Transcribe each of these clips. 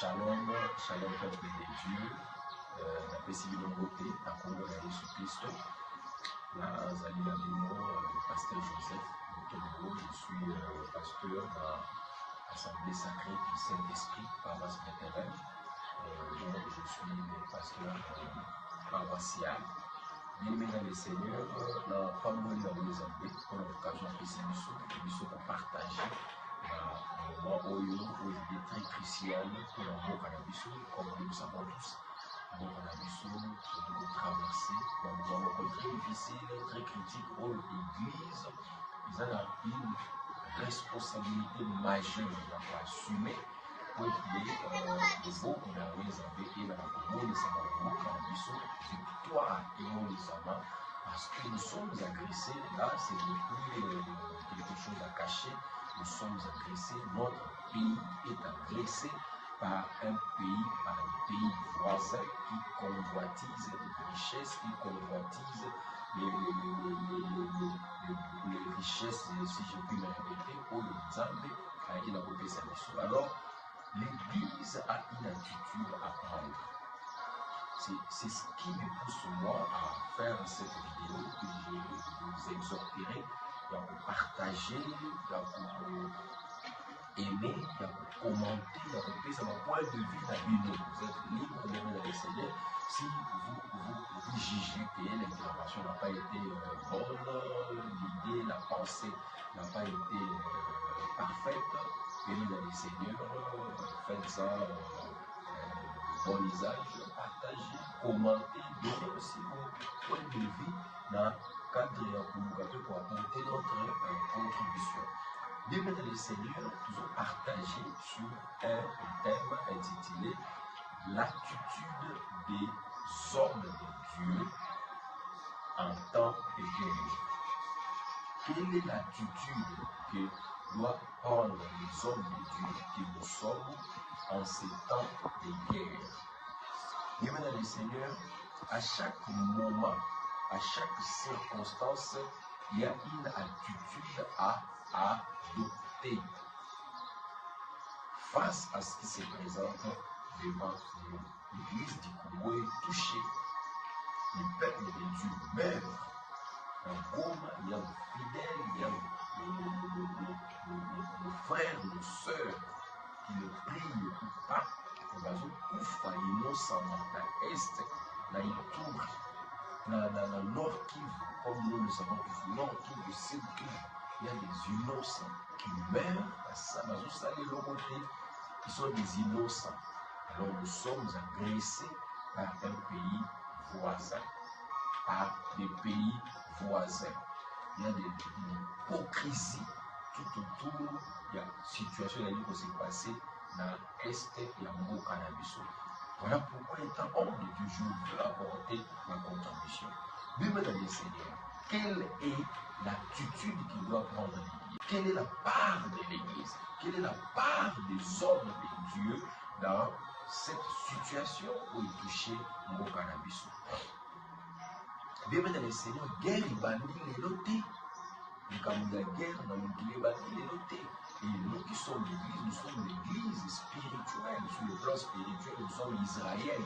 Shalom, shalom peuple de Dieu. Napesi bino mbote na Kongo na Yesu Christo. Nazali na bino le pasteur Joseph Mutombo. Je suis pasteur dans l'Assemblée sacrée du Saint-Esprit, paroisse Bethléem. Donc je suis le pasteur paroissial. Bien-aimés les seigneurs, la femme de la Zambie, pour l'occasion de ces missions pour partager un moment où il est très crucial pour l'amour cannabis, comme nous le savons tous. L'amour cannabis, nous traverser un moment très difficile, très critique, où l'Église a une responsabilité majeure à assumer pour qu'il y ait des beaux qu'on a réalisés et dans la commune de Samarou, cannabis, victoire et non les amants, parce que nous sommes agressés. Là, c'est quelque chose à cacher. Nous sommes agressés. Notre pays est agressé par un pays voisin qui convoitise les richesses, qui convoitise les richesses, si je puis me répéter, pour les Zambie, avec la population. Alors, l'Église a une attitude à prendre. C'est ce qui me pousse moi à faire cette vidéo que je vous exhorterai pour partager, pour aimer, pour commenter, pour faire mon point de vue dans l'une. Vous êtes libre de le Seigneur. Si vous jugez que l'intervention n'a pas été bonne, l'idée, la pensée n'a pas été parfaite, venez dans le Seigneur, faites ça. Bon usage, partager, commenter, donner aussi vos points de vue dans le cadre pour apporter notre contribution. Bien, mesdames et seigneurs, nous avons partagé sur un thème intitulé l'attitude des hommes de Dieu en temps de guerre. Quelle est l'attitude que doivent prendre les hommes de Dieu que nous sommes en ces temps de guerre? Bien, mesdames et seigneurs, à chaque moment, à chaque circonstance, il y a une attitude à adopter face à ce qui se présente devant nous. L'Église du Congo est touchée. Le peuple de Dieu meurt. En Goma, il y a le fidèle, il y a le frère, le soeur qui ne prie pas. Bazokufa innocemment na est, na Ituri, na Nord Kivu, comme nous le savons tous, Nord Kivu, Sud Kivu, il y a des innocents qui meurent à ça, qui sont des innocents. Alors nous sommes agressés par un pays voisin, par des pays voisins. Il y a des hypocrisies tout autour, il y a une situation qui s'est passée dans l'Est et dans le cannabis. Voilà pourquoi, étant homme de Dieu, je veux apporter ma contribution. Bien, mesdames et seigneurs, quelle est l'attitude qu'il doit prendre l'Église? Quelle est la part de l'Église? Quelle est la part des hommes de Dieu dans cette situation où il touchait le cannabis? Bien, mesdames et seigneurs, guerre et bandit les lotés. Comme la guerre dans les lotés. Et nous qui sommes l'Église, nous sommes l'Église spirituelle. Sur le plan spirituel, nous sommes Israël,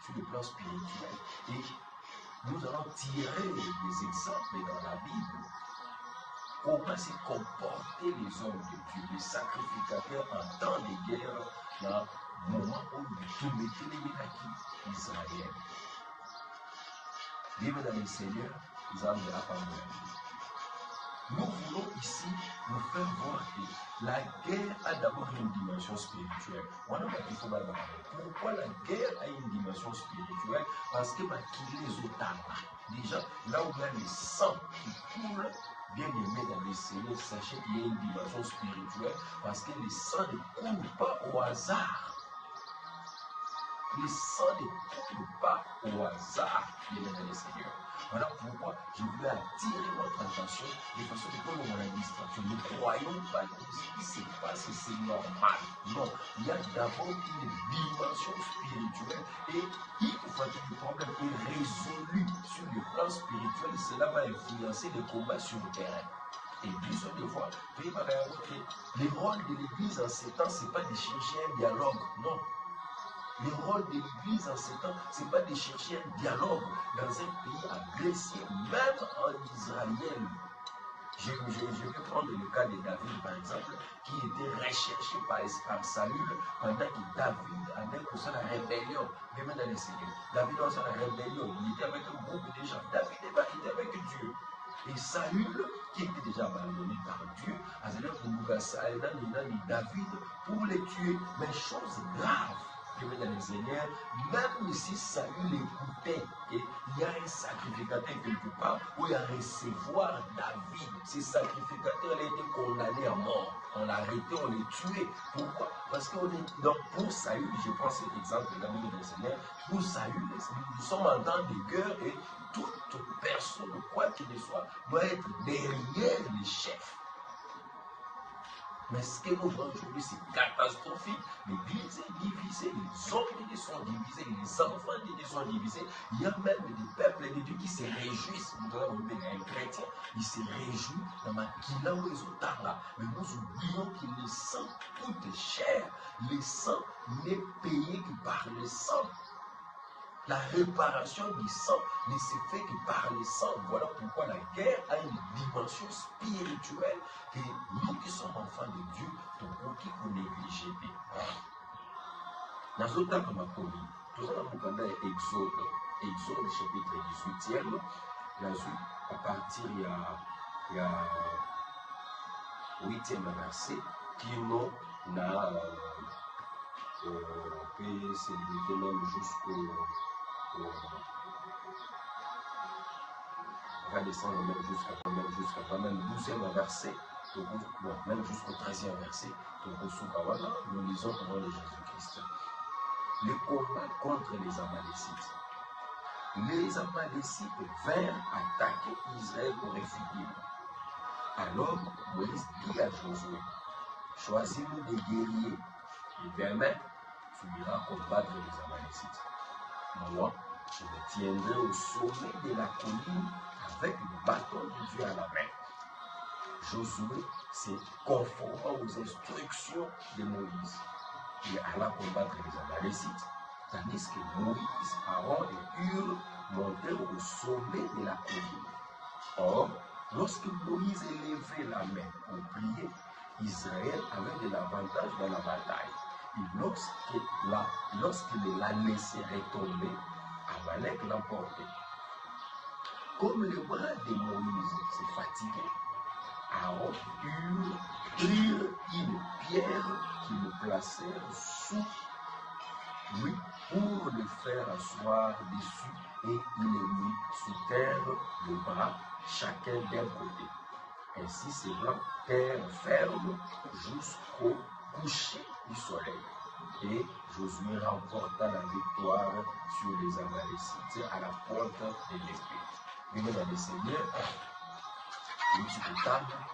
sur le plan spirituel. Et nous allons tirer des exemples dans la Bible. Comment se comporter les hommes de Dieu, les sacrificateurs en temps de guerre, dans le moment où tout mettait les Ménaki, Israël. Bien, mesdames et seigneurs, nous allons de la parole. Nous voulons ici nous faire voir que la guerre a d'abord une dimension spirituelle. Pourquoi la guerre a une dimension spirituelle? Parce que les autres, déjà, là où il y a le sang qui coule, bien aimé dans les seigneurs, sachez qu'il y a une dimension spirituelle parce que le sang ne coule pas au hasard. Le sang ne coule pas au hasard, bien aimé dans les seigneurs. Voilà pourquoi je voulais attirer votre attention de façon que quand on a la distraction, ne croyons pas que ce qui se passe, c'est normal. Non, il y a d'abord une dimension spirituelle et il faut que le problème est résolu sur le plan spirituel. Cela va influencer les combats sur le terrain. Et plus de fois, le rôle de l'Église en ces temps, ce n'est pas de chercher un dialogue, non. Le rôle de l'Église en ces temps, ce n'est pas de chercher un dialogue dans un pays agressé, même en Israël. Je vais prendre le cas de David, par exemple, qui était recherché par Saül pendant que David avait poussé la rébellion. Même dans les Seigneurs, David a poussé la rébellion. Il était avec un groupe de gens. David était avec Dieu. Et Saül, qui était déjà abandonné par Dieu, a allé David pour le tuer. Mais chose grave, dans les Seigneurs, même si Saül écoutait, il y a un sacrificateur quelque part où il y a recevoir David. Ce sacrificateur a été condamné à mort. On l'a arrêté, on l'a tué. Pourquoi? Parce que donc pour Saül, je prends cet exemple de l'ami des Seigneurs, pour Saül, nous sommes en temps de guerre et toute personne, quoi qu'il soit, doit être derrière les chefs. Mais ce que nous voyons aujourd'hui, c'est catastrophique. L'Église est divisée, les hommes sont divisés, les enfants de Dieu sont divisés. Il y a même des peuples de Dieu qui se réjouissent. Nous avons un chrétien, il se réjouit dans ma kila ou les autres là. Mais nous oublions que le sang coûte cher. Le sang n'est payé que par le sang. La réparation du sang ne se fait que par le sang. Voilà pourquoi la guerre a une dimension spirituelle que nous qui sommes enfants de Dieu, nous qui nous négligeons. Dans ce temps, comme nous avons Exode chapitre 18e, à partir il y a 8e verset, qui nous a peut s'élever même jusqu'au. On va descendre même jusqu'à même 12e verset, même jusqu'au 13e verset. Nous lisons au nom de Jésus-Christ. Le combat contre les Amalécites. Les Amalécites vinrent attaquer Israël pour réfugier. Alors Moïse dit à Josué, choisis-nous des guerriers. Et demain, tu iras combattre les Amalécites. Moi, je me tiendrai au sommet de la colline avec le bâton de Dieu à la main. Josué s'est conformant aux instructions de Moïse. Il alla combattre les Amalécites, tandis que Moïse, Aaron et Hur montèrent au sommet de la colline. Or, lorsque Moïse élevait la main pour prier, Israël avait de l'avantage dans la bataille. Et lorsqu'il l'a laissé retomber, Amalek l'emportait. Comme le bras de Moïse s'est fatigué, Aaron prirent une pierre qu'ils placèrent sous lui pour le faire asseoir dessus et il mit sous terre le bras chacun d'un côté. Ainsi ces blancs terre ferme jusqu'au coucher du soleil. Et Josué remporta la victoire sur les Amalécites à la pointe de l'épée. Mesdames et Seigneurs,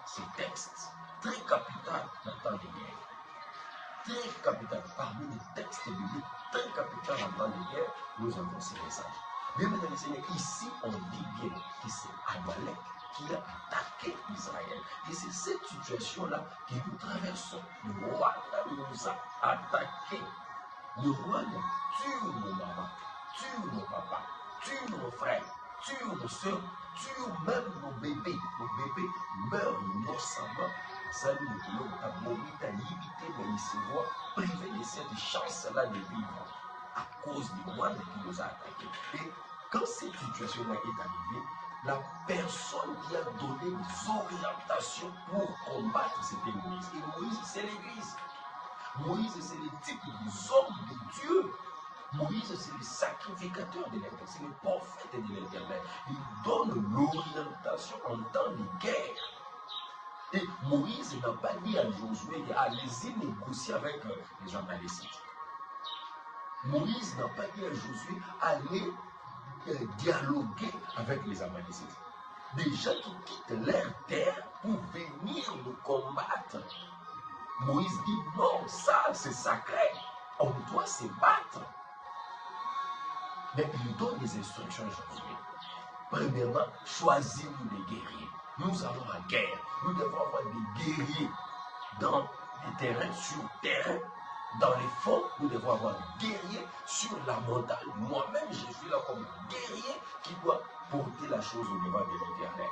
ce texte très capital dans le temps de guerre. Très capital. Parmi les textes bibliques très capitaux en temps de guerre, nous avons ces messages. Mesdames et Seigneurs, ici on dit bien que c'est Amalek qui a attaqué Israël. Et c'est cette situation-là que nous traversons. Le roi nous a attaqués. Le roi tue nos mamans, tue nos papas, tue nos frères, tue nos soeurs, tue même nos bébés. Nos bébés meurent innocemment. Salut le Lord a limité, mais il se voit privé de cette chance-là de vivre à cause du roi qui nous a attaqués. Et quand cette situation-là est arrivée, la personne qui a donné des orientations pour combattre, c'était Moïse. Et Moïse, c'est l'Église. Moïse, c'est le type des hommes de Dieu. Moïse, c'est le sacrificateur de l'Éternel, c'est le prophète de l'Éternel. Il donne l'orientation en temps de guerre. Et Moïse n'a pas dit à Josué, allez-y négocier avec les Amalécites. Moïse n'a pas dit à Josué, allez dialoguer avec les Amalécites. Des gens qui quittent leur terre pour venir nous combattre. Moïse dit non, ça c'est sacré, on doit se battre. Mais il donne des instructions à Josué. Premièrement, choisis-nous des guerriers. Nous allons à la guerre. Nous devons avoir des guerriers dans les terrains, sur terrain. Dans les fonds, nous devons avoir des guerriers sur la montagne. Moi-même, je suis là comme guerrier qui doit porter la chose au devant de l'Éternel.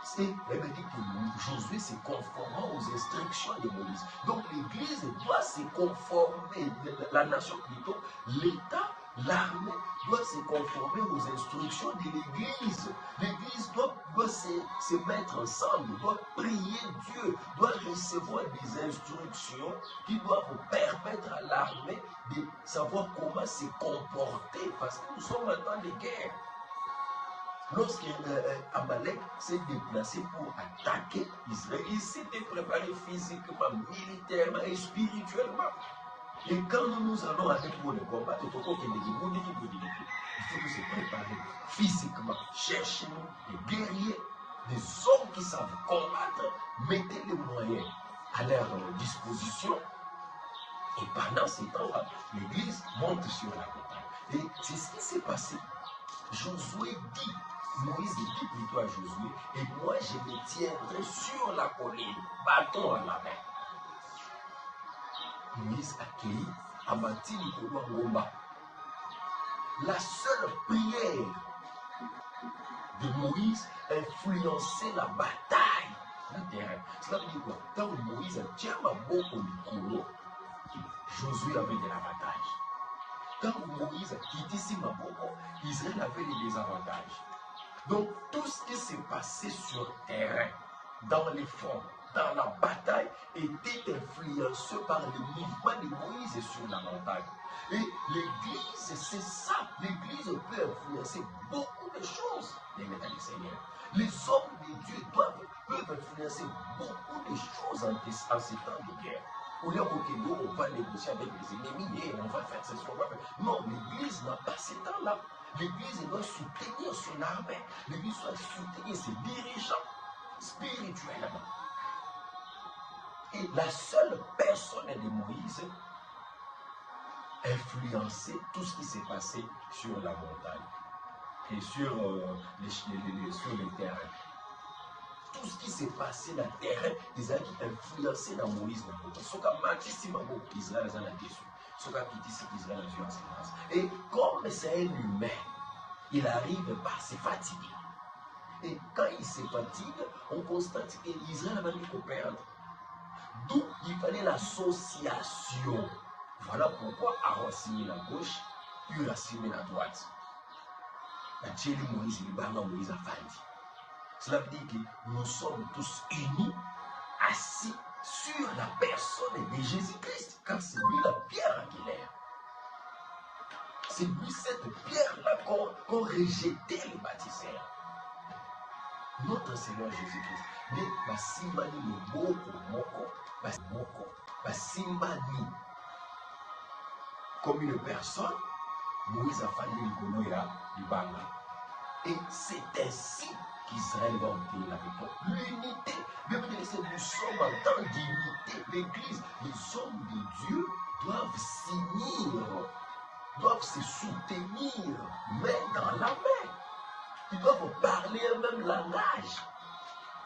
C'est la Bible que Josué s'est conformant aux instructions de Moïse. Donc l'Église doit se conformer, la nation plutôt, l'État, l'armée doit se conformer aux instructions de l'Église. L'Église doit se mettre ensemble, doit prier Dieu, doit recevoir des instructions qui doivent permettre à l'armée de savoir comment se comporter parce que nous sommes en temps de guerre. Lorsque Amalek s'est déplacé pour attaquer Israël, il s'était préparé physiquement, militairement et spirituellement. Et quand nous allons avec pour le combat, il faut que se préparer physiquement. Cherchez-nous des guerriers, des hommes qui savent combattre, mettez les moyens à leur disposition. Et pendant ce temps-là, l'Église monte sur la montagne. Et c'est ce qui s'est passé. Josué dit, Moïse dit plutôt à Josué, et moi je me tiendrai sur la colline, bâton à la main. Moïse accueillit Amati Nicolas Ngomba. La seule prière de Moïse influençait la bataille du terrain. Cela veut dire quoi? Quand Moïse a tient ma boko Nicolas, Josué avait de l'avantage. Quand Moïse a quitté Maboko, Israël avait des désavantages. Donc tout ce qui s'est passé sur terrain, dans les fronts, dans la bataille, était influencé par le mouvement de Moïse sur la montagne. Et l'Église, c'est ça. L'Église peut influencer beaucoup de choses, les médailles du Seigneur. Les hommes de Dieu peuvent influencer beaucoup de choses en ces temps de guerre. On va négocier avec les ennemis et on va faire ce qu'on va faire. Non, l'Église n'a pas ce temps-là. L'Église doit soutenir son armée. L'Église doit soutenir ses dirigeants spirituellement. Et la seule personne de Moïse influençait tout ce qui s'est passé sur la montagne et sur les terrains. Tout ce qui s'est passé dans le terrain, Israël qui influencé dans Moïse. Ce qui a menti si Israël a déçu. Ce qui a quitté Israël a vu en silence. Et comme c'est un humain, il arrive par se fatiguer. Et quand il se fatigue, on constate qu'Israël va nous perdre. D'où il fallait l'association. Voilà pourquoi Aaron a signé la gauche, Hur a signé la droite. La Tchéli Moïse, il va Moïse a fallu. Cela veut dire que nous sommes tous unis, assis sur la personne de Jésus-Christ, car c'est lui la pierre angulaire. C'est lui cette pierre-là qu'ont rejeté les bâtisseurs. Notre Seigneur Jésus-Christ. Mais Basimbani le Boko Moko, Basimbani comme une personne, Moïse a fallu le Gonoya du Banga. Et c'est ainsi qu'Israël va obtenir la victoire. L'unité. Nous sommes en temps d'unité. L'Église, les hommes de Dieu doivent s'unir, doivent se soutenir, main dans la main. Ils doivent parler un même langage.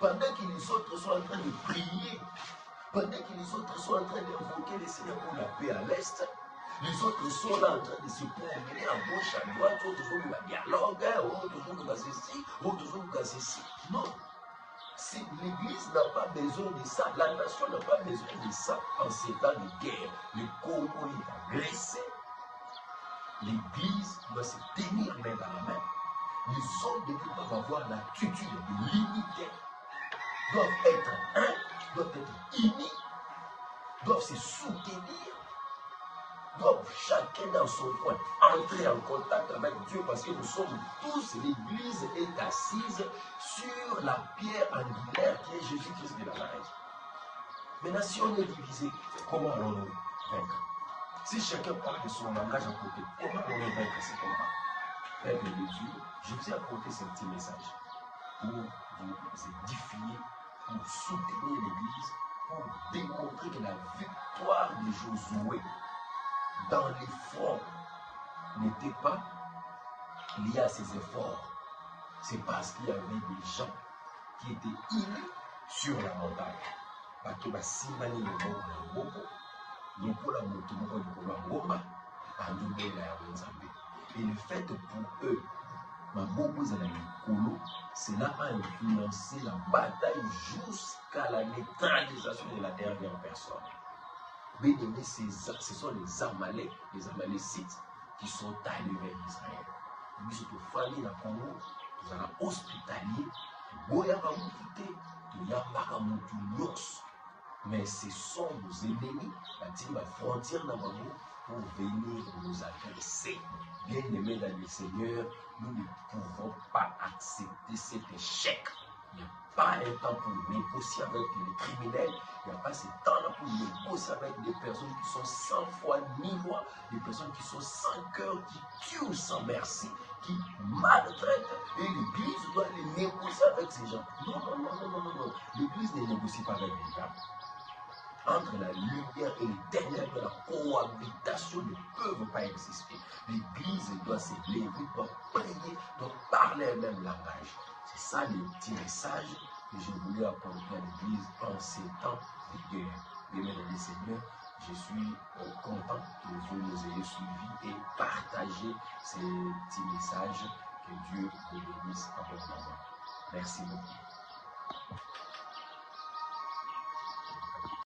Pendant que les autres sont en train de prier, pendant que les autres sont en train d'invoquer le Seigneur pour la paix à l'Est, les autres sont là en train de se promener à gauche, à droite, autres font du dialogue, autres font du ceci, autres font du ceci. Non. Si l'Église n'a pas besoin de ça, la nation n'a pas besoin de ça en ces temps de guerre. Le Congo est agressé. L'Église doit se tenir main dans la main. Les hommes de Dieu doivent avoir l'attitude de l'unité, doivent être un, doivent être unis, doivent se soutenir, doivent chacun dans son coin entrer en contact avec Dieu parce que nous sommes tous, l'Église est assise sur la pierre angulaire qui est Jésus-Christ de Nazareth. Maintenant, si on est divisé, comment allons-nous vaincre? Si chacun parle de son langage à côté, comment allons-nous vaincre ces combats? Peuple de Dieu, je vous ai apporté ce petit message pour vous édifier, pour soutenir l'Église, pour démontrer que la victoire de Josué dans les fronts n'était pas liée à ses efforts. C'est parce qu'il y avait des gens qui étaient élus sur la montagne. Bato basimbani loboko na loboko, lokola moto moko likolo ya ngomba, bandobela ya Nzambe. Et le fait pour eux, maboko ezala likolo, cela a influencé la bataille jusqu'à la neutralisation de la dernière personne. Mais ce sont les Amalek, les Amalécites qui sont allés vers Israël. Ils sont familles dans le Congo, ils sont hospitaliers, mais ce sont nos ennemis, la frontière pour venir nous agresser. Bien-aimés dans le Seigneur, nous ne pouvons pas accepter cet échec. Il n'y a pas un temps pour négocier avec les criminels. Il n'y a pas ce temps-là pour négocier avec des personnes qui sont sans foi ni loi, des personnes qui sont sans cœur, qui tuent sans merci, qui maltraitent. Et l'Église doit les négocier avec ces gens. Non, non, non, non, non, non. L'Église ne négocie pas avec les gens. Entre la lumière et les ténèbres, la cohabitation ne peuvent pas exister. L'Église doit se lever, doit prier, doit parler le même langage. C'est ça le petit message que je voulais apporter à l'Église en ces temps de guerre. Bien-aimés dans le Seigneur, je suis content que vous nous ayez suivis et partagé ces petits messages. Que Dieu vous bénisse abondamment. Merci beaucoup.